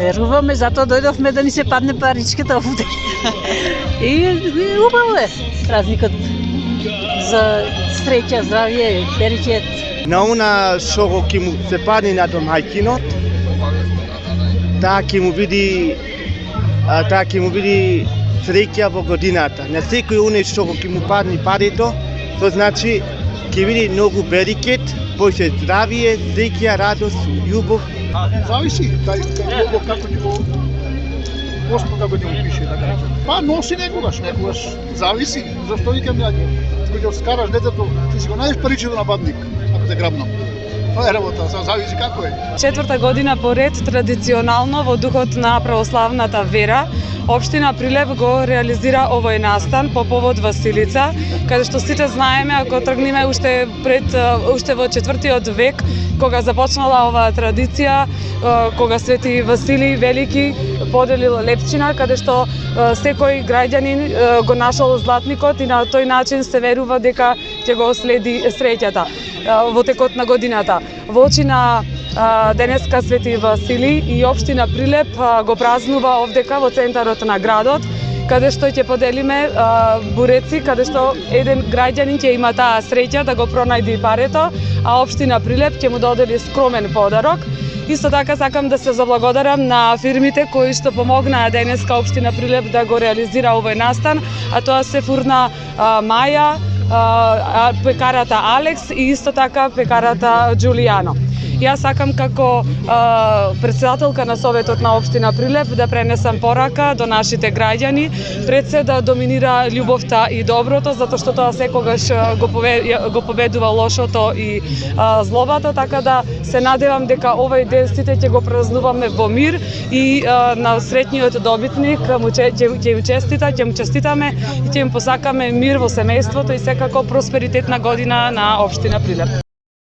Веруваме, затоа дојдовме да ни се падне паричката овде. И убаво е празникот за среќа, здравје, берекет. На она што ќе му се падне на домаќинот, таа ќе му биде среќа во годината. На секој оне што ќе му падне парето, тоа значи ќе биде многу берекет, повеќе здравје, среќа, радост, љубов. Зависи љубов како ќе го Господ како ќе го пише, така речем. Па носи некогаш зависи. Зашто викам ја, кога скараш детето, ти си го најдеш паричето на бадник, ако те грабна. Тоа е работа, зависи како е. Четврта година поред, традиционално во духот на православната вера, Општина Прилеп го реализира овој настан по повод Василица, каде што сите знаеме, ако тргнеме уште во 4. век, кога започнала оваа традиција, кога Свети Василий Велики поделил лепчина, каде што секој граѓанин го нашол златникот и на тој начин се верува дека ќе го следи среќата во текот на годината. Во очи на денеска Свети Василий и Општина Прилеп го празнува овдека во центарот на градот, каде што ќе поделиме буреци, каде што еден граѓанин ќе има таа среќа да го пронајде парето, а Општина Прилеп ќе му додели скромен подарок. Исто така сакам да се заблагодарам на фирмите кои што помогнаа денеска Општина Прилеп да го реализира овој настан, а тоа се фурна Маја, пекарата Алекс и исто така пекарата Джулијано. Јас сакам како председателка на Советот на Општина Прилеп да пренесам порака до нашите граѓани, пред се да доминира љубовта и доброто, затоа што тоа секогаш го победува лошото и злобата, така да се надевам дека овој ден сите ќе го празнуваме во мир и на среќниот добитник ќе му честитаме и ќе им посакаме мир во семејството и секако просперитетна година на Општина Прилеп.